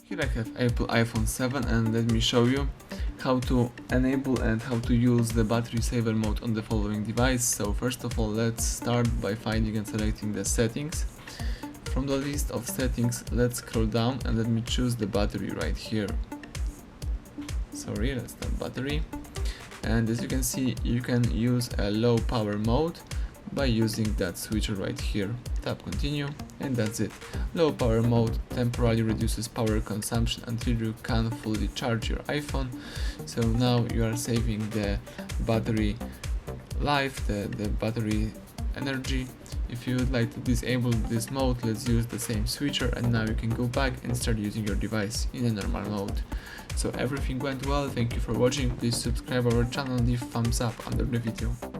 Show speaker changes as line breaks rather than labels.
Here I have Apple iPhone 7 and let me show you how to enable and how to use the battery saver mode on the following device. So first of all, let's start by finding and selecting the settings. From the list of settings, let's scroll down and let me choose the battery right here. Sorry, let's start battery. And as you can see, you can use a low power mode by using that switcher right here. Tap continue and that's it. Low power mode temporarily reduces power consumption until you can fully charge your iPhone. So now you are saving the battery life, the battery energy. If you would like to disable this mode, let's use the same switcher and now you can go back and start using your device in a normal mode. So everything went well, thank you for watching, please subscribe our channel and leave thumbs up under the video.